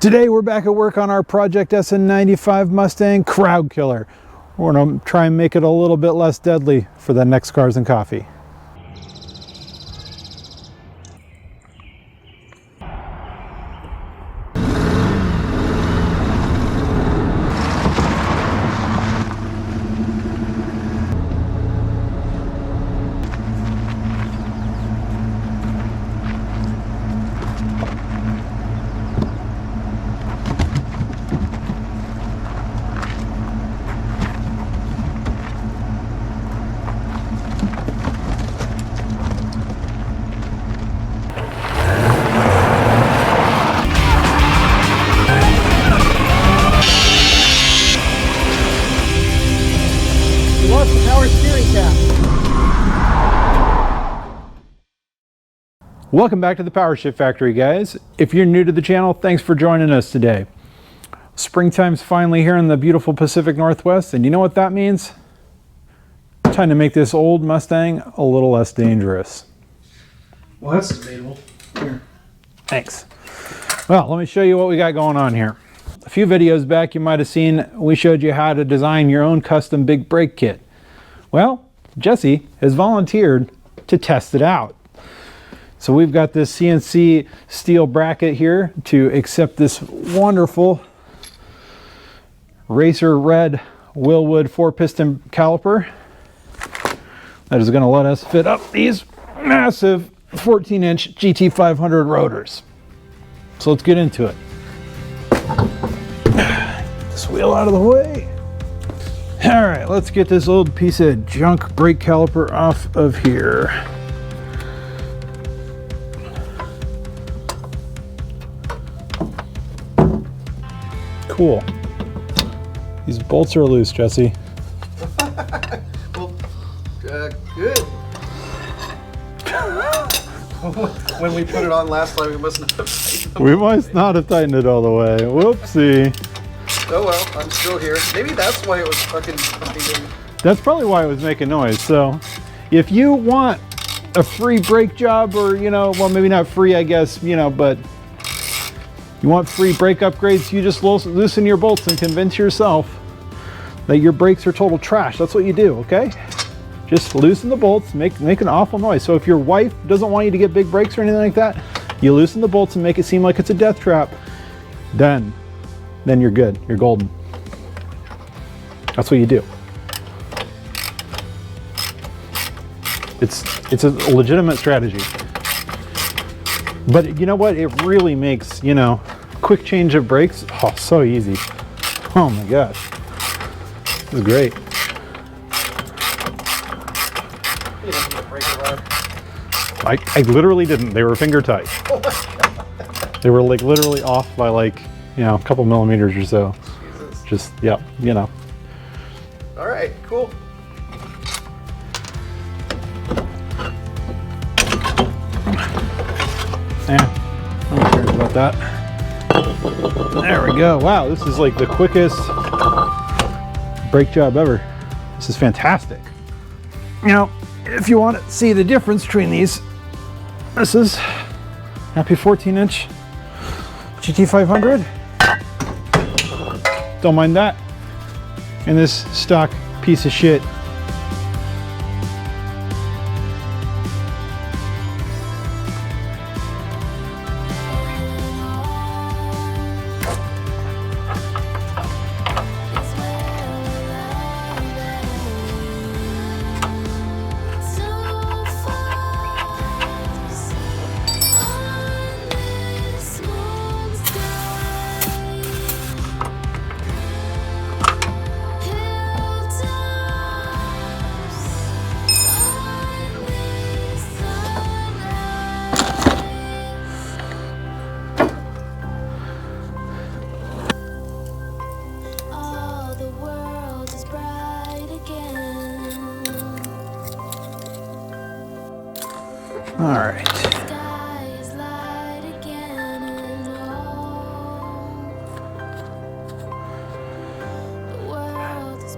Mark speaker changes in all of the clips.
Speaker 1: Today we're back at work on our Project SN95 Mustang Crowd Killer. We're going to try and make it a little bit less deadly for the next Cars and Coffee. Welcome back to the Power Shift Factory, guys. If you're new to the channel, thanks for joining us today. Springtime's finally here in the beautiful Pacific Northwest, and you know what that means? Time to make this old Mustang a little less dangerous.
Speaker 2: Well, that's debatable. Here.
Speaker 1: Thanks. Well, let me show you what we got going on here. A few videos back you might have seen we showed you how to design your own custom big brake kit. Well, Jesse has volunteered to test it out. So we've got this CNC steel bracket here to accept this wonderful racer red Wilwood 4-piston caliper that is going to let us fit up these massive 14-inch GT500 rotors. So let's get into it. Get this wheel out of the way. All right, let's get this old piece of junk brake caliper off of here. Cool. These bolts are loose, Jesse.
Speaker 2: Well, good. When we put it on last time, we must not have tightened them.
Speaker 1: We must not have tightened it all the way. Whoopsie.
Speaker 2: Oh well, I'm still here. Maybe that's why it was fucking tightened.
Speaker 1: That's probably why it was making noise. So if you want a free brake job, or, you know, well, maybe not free, I guess, you know, but you want free brake upgrades, you just loosen your bolts and convince yourself that your brakes are total trash. That's what you do, okay? Just loosen the bolts, make an awful noise. So if your wife doesn't want you to get big brakes or anything like that, you loosen the bolts and make it seem like it's a death trap, then you're good, you're golden. That's what you do. It's a legitimate strategy. But you know what? It really makes, you know, quick change of brakes, oh, so easy. Oh my gosh. This is great.
Speaker 2: You didn't need a brake rod.
Speaker 1: I literally didn't. They were finger tight.
Speaker 2: Oh my God.
Speaker 1: They were like literally off by like, you know, a couple millimeters or so.
Speaker 2: Jesus.
Speaker 1: Just, yeah, you know.
Speaker 2: All right, cool.
Speaker 1: Yeah, I'm not curious about that. There we go. Wow, this is like the quickest brake job ever. This is fantastic. You know, if you want to see the difference between these, this is happy 14-inch GT500. Don't mind that. And this stock piece of shit. All right.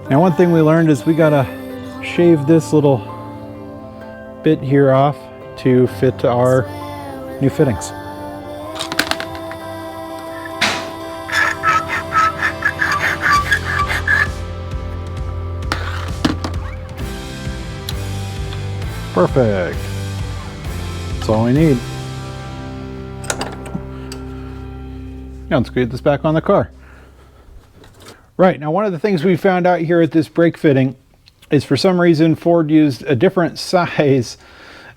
Speaker 1: Now, one thing we learned is we gotta shave this little bit here off to fit to our new fittings. Perfect. That's all we need. Now let's get this back on the car. Right, now one of the things we found out here at this brake fitting is for some reason Ford used a different size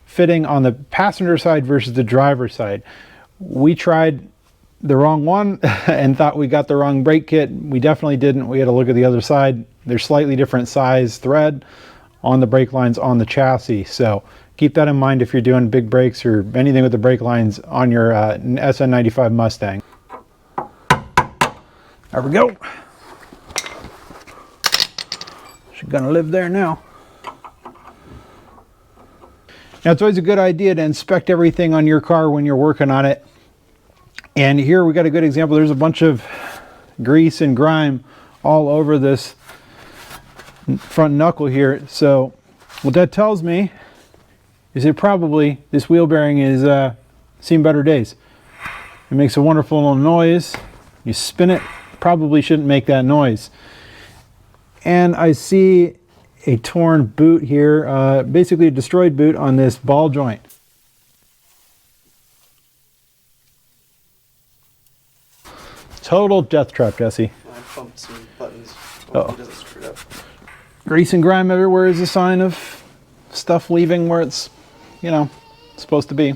Speaker 1: fitting on the passenger side versus the driver's side. We tried the wrong one and thought we got the wrong brake kit. We definitely didn't. We had to look at the other side. There's slightly different size thread on the brake lines on the chassis. So keep that in mind if you're doing big brakes or anything with the brake lines on your SN95 Mustang. There we go. She's gonna live there now. Now it's always a good idea to inspect everything on your car when you're working on it. And here we got a good example. There's a bunch of grease and grime all over this front knuckle here. So what that tells me is that probably this wheel bearing is seen better days. It makes a wonderful little noise. You spin it, probably shouldn't make that noise. And I see a torn boot here, basically a destroyed boot on this ball joint. Total death trap, Jesse.
Speaker 2: I pumped some buttons.
Speaker 1: Uh-oh.
Speaker 2: It doesn't screw up.
Speaker 1: Grease and grime everywhere is a sign of stuff leaving where it's, you know, supposed to be.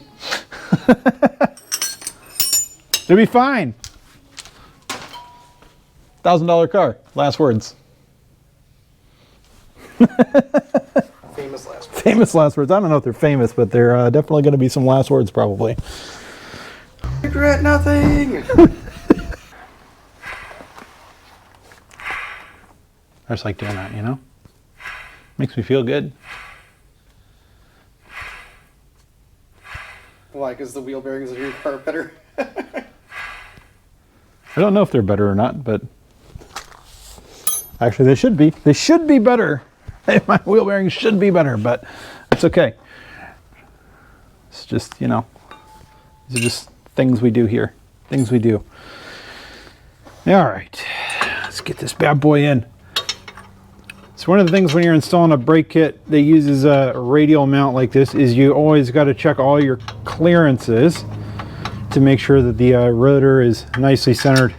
Speaker 1: It'll be fine. $1,000 car. Last words.
Speaker 2: Famous last words.
Speaker 1: Famous last words. I don't know if they're famous, but they're definitely going to be some last words probably.
Speaker 2: Regret nothing.
Speaker 1: I just like doing that, you know? Makes me feel good.
Speaker 2: Why? Because the wheel bearings of your car are better?
Speaker 1: I don't know if they're better or not, but actually they should be. They should be better. My wheel bearings should be better, but it's okay. It's just, you know, these are just things we do here. Things we do. All right, let's get this bad boy in. So one of the things when you're installing a brake kit that uses a radial mount like this is you always got to check all your clearances to make sure that the rotor is nicely centered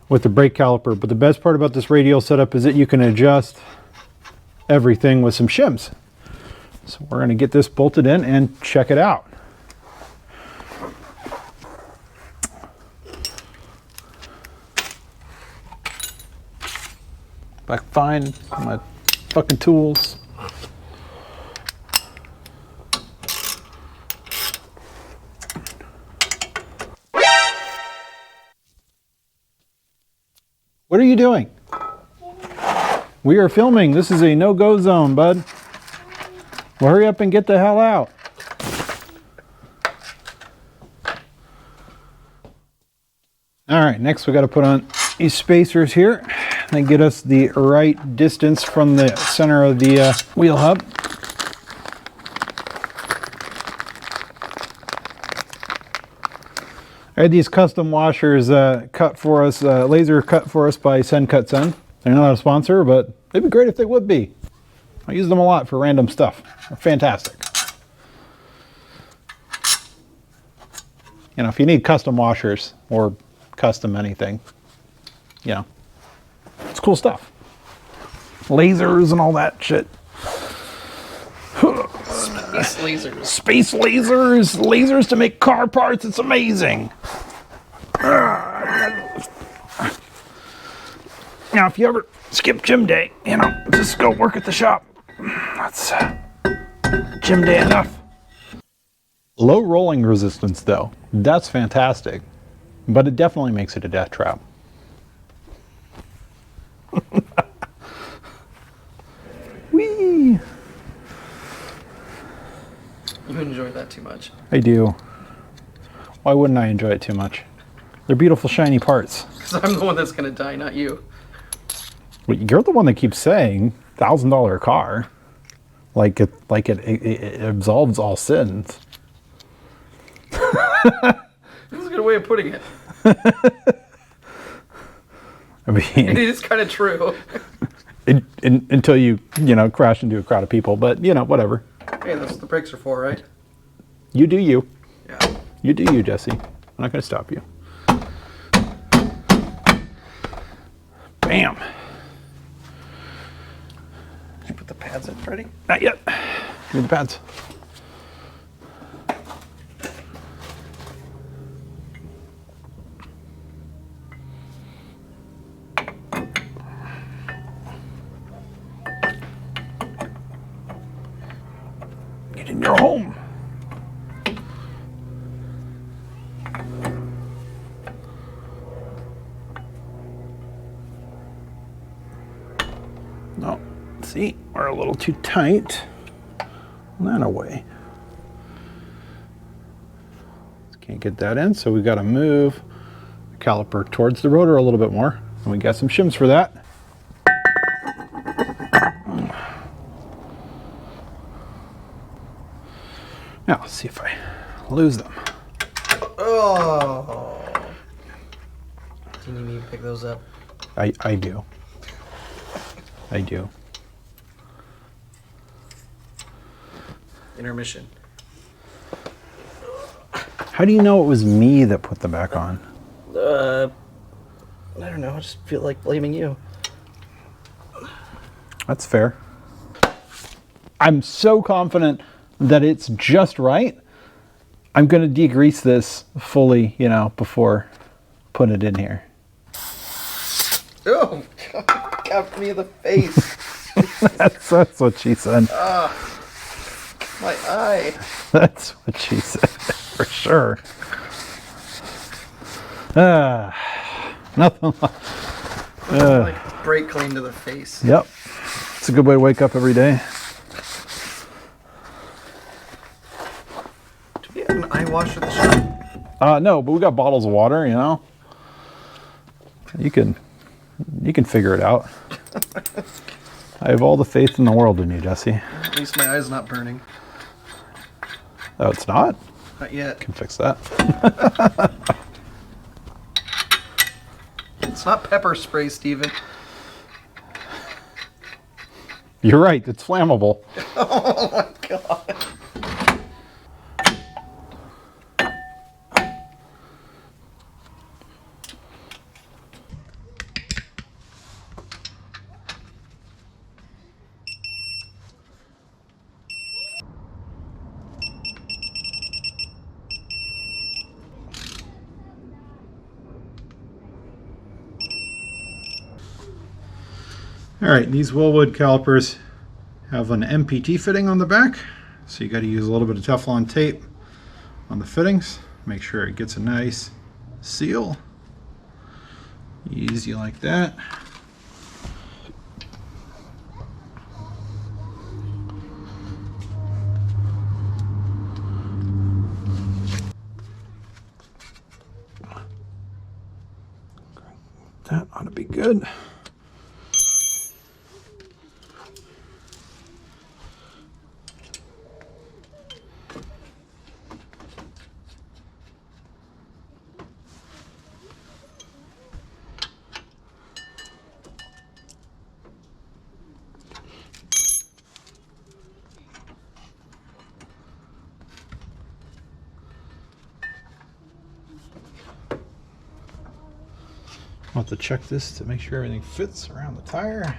Speaker 1: with the brake caliper. But the best part about this radial setup is that you can adjust everything with some shims. So we're going to get this bolted in and check it out. Back fine, my fucking tools. What are you doing? We are filming. This is a no-go zone, bud. Well, hurry up and get the hell out. All right, next we got to put on these spacers here. And get us the right distance from the center of the wheel hub. I had these custom washers cut for us, laser cut for us by Sen Cut Sen. They're not a sponsor, but they'd be great if they would be. I use them a lot for random stuff. They're fantastic. You know, if you need custom washers or custom anything, you know, it's cool stuff. Lasers and all that shit.
Speaker 2: Space lasers.
Speaker 1: Space lasers. Lasers to make car parts. It's amazing. Now, if you ever skip gym day, you know, just go work at the shop. That's gym day enough. Low rolling resistance, though. That's fantastic. But it definitely makes it a death trap. Whee!
Speaker 2: You enjoy that too much.
Speaker 1: I do. Why wouldn't I enjoy it too much? They're beautiful, shiny parts.
Speaker 2: Because I'm the one that's going to die, not you.
Speaker 1: Well, you're the one that keeps saying $1,000 car, like it absolves all sins.
Speaker 2: This is a good way of putting it.
Speaker 1: I mean,
Speaker 2: It is kind of true.
Speaker 1: until you know, crash into a crowd of people, but you know, whatever.
Speaker 2: Hey, that's what the brakes are for, right?
Speaker 1: You do you.
Speaker 2: Yeah.
Speaker 1: You do you, Jesse. I'm not going to stop you. Bam.
Speaker 2: Did you put the pads in, Freddie?
Speaker 1: Not yet. Give me the pads. Get in your home. No, see, we're a little too tight. That away. Can't get that in, so we've got to move the caliper towards the rotor a little bit more. And we got some shims for that. Now, let's see if I lose them.
Speaker 2: Oh. Do you need me to pick those up?
Speaker 1: I do. I do.
Speaker 2: Intermission.
Speaker 1: How do you know it was me that put them back on?
Speaker 2: I don't know. I just feel like blaming you.
Speaker 1: That's fair. I'm so confident that it's just right. I'm going to degrease this fully, you know, before putting it in here.
Speaker 2: Oh, got me in the face.
Speaker 1: That's what she said.
Speaker 2: My eye.
Speaker 1: That's what she said, for sure. Nothing.
Speaker 2: Like brake clean to the face.
Speaker 1: Yep. It's a good way to wake up every day.
Speaker 2: Do we have an eye wash at the shop?
Speaker 1: No, but we got bottles of water, you know. You can figure it out. I have all the faith in the world in you, Jesse.
Speaker 2: At least my eye's not burning.
Speaker 1: Oh, it's not?
Speaker 2: Not yet.
Speaker 1: Can fix that.
Speaker 2: It's not pepper spray, Steven.
Speaker 1: You're right, it's flammable.
Speaker 2: Oh my god.
Speaker 1: All right, these Wilwood calipers have an MPT fitting on the back, so you got to use a little bit of Teflon tape on the fittings. Make sure it gets a nice seal. Easy like that. That ought to be good. I'll have to check this to make sure everything fits around the tire.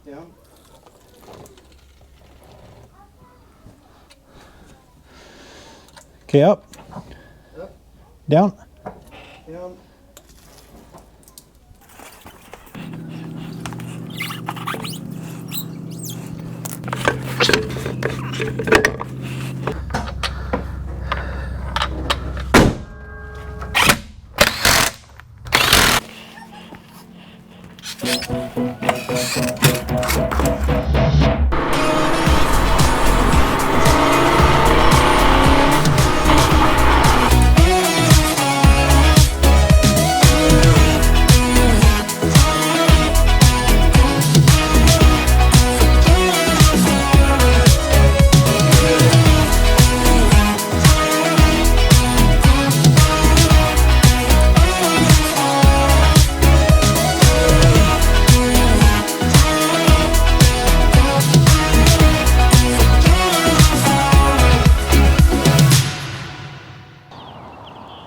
Speaker 2: Yeah.
Speaker 1: Okay, up,
Speaker 2: Up.
Speaker 1: down.
Speaker 2: Down.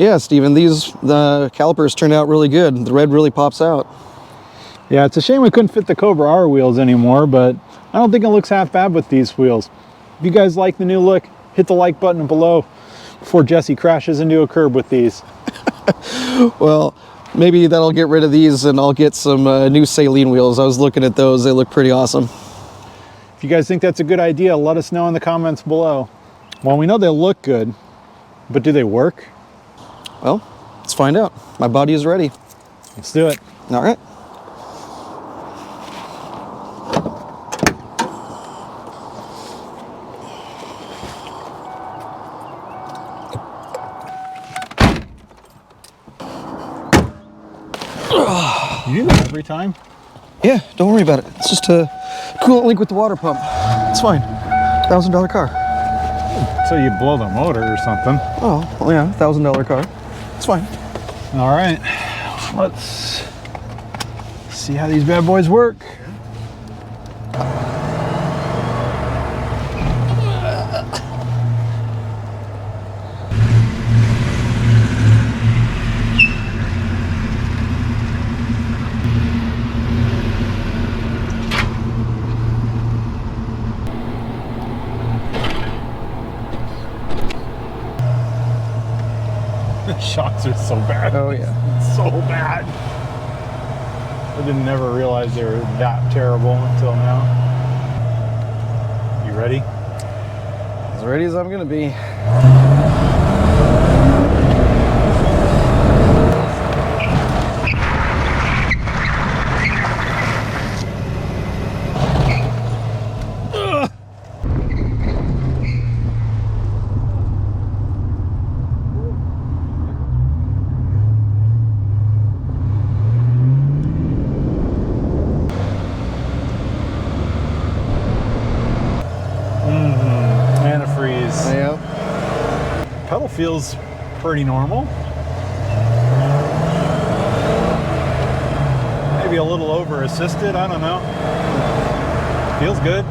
Speaker 2: Yeah, Steven, the calipers turned out really good. The red really pops out.
Speaker 1: Yeah, it's a shame we couldn't fit the Cobra R wheels anymore, but I don't think it looks half bad with these wheels. If you guys like the new look, hit the like button below before Jesse crashes into a curb with these.
Speaker 2: Well, maybe that'll get rid of these and I'll get some new saline wheels. I was looking at those. They look pretty awesome.
Speaker 1: If you guys think that's a good idea, let us know in the comments below. Well, we know they look good, but do they work?
Speaker 2: Well, let's find out. My body is ready.
Speaker 1: Let's do it.
Speaker 2: All right.
Speaker 1: You do that every time?
Speaker 2: Yeah, don't worry about it. It's just a coolant leak with the water pump. It's fine. $1,000 car.
Speaker 1: So you blow the motor or something.
Speaker 2: Oh, well, yeah, $1,000 car. It's fine.
Speaker 1: All right, let's see how these bad boys work. The shocks are so bad.
Speaker 2: Oh, yeah.
Speaker 1: So bad. I didn't never realize they were that terrible until now. You ready?
Speaker 2: As ready as I'm gonna be. Yep.
Speaker 1: Pedal feels pretty normal. Maybe a little over assisted, I don't know. Feels good.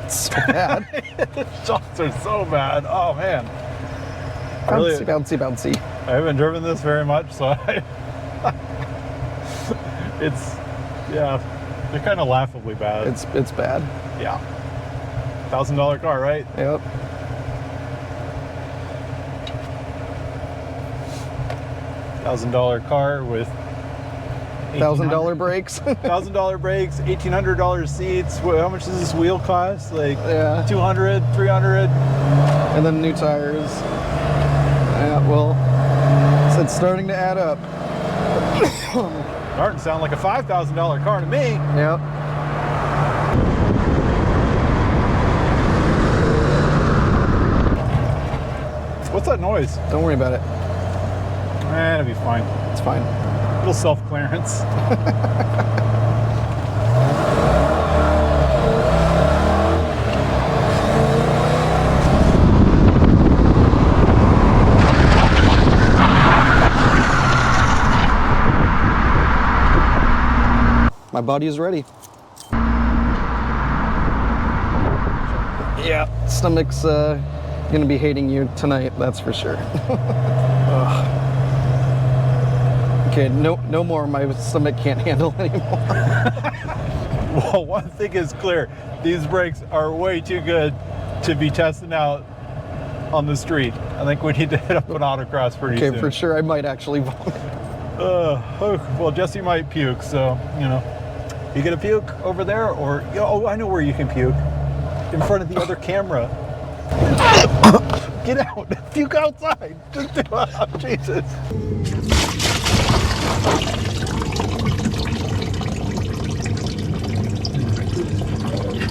Speaker 2: So bad.
Speaker 1: The shocks are so bad. Oh man.
Speaker 2: Bouncy, bouncy, bouncy.
Speaker 1: I haven't driven this very much, so yeah, they're kind of laughably bad.
Speaker 2: It's bad.
Speaker 1: Yeah. $1,000 car, right?
Speaker 2: Yep.
Speaker 1: $1,000 car with
Speaker 2: $1,000 brakes.
Speaker 1: $1,000 brakes, $1,800 seats. How much does this wheel cost? Like
Speaker 2: Yeah.
Speaker 1: 200, 300.
Speaker 2: And then new tires. Yeah, well, it's starting to add up.
Speaker 1: Starting to sound like a $5,000 car to me.
Speaker 2: Yep.
Speaker 1: What's that noise?
Speaker 2: Don't worry about it.
Speaker 1: It'll be fine.
Speaker 2: It's fine.
Speaker 1: A little self-clearance.
Speaker 2: My body is ready. Yeah, stomach's gonna be hating you tonight, that's for sure. Okay, no more. My stomach can't handle anymore.
Speaker 1: Well, one thing is clear. These brakes are way too good to be testing out on the street. I think we need to hit up an autocross pretty soon.
Speaker 2: Okay, for sure, I might actually vomit.
Speaker 1: Well, Jesse might puke, so, you know. You gonna puke over there, or, oh, I know where you can puke. In front of the other camera. Get out, puke outside. Just do it. Jesus.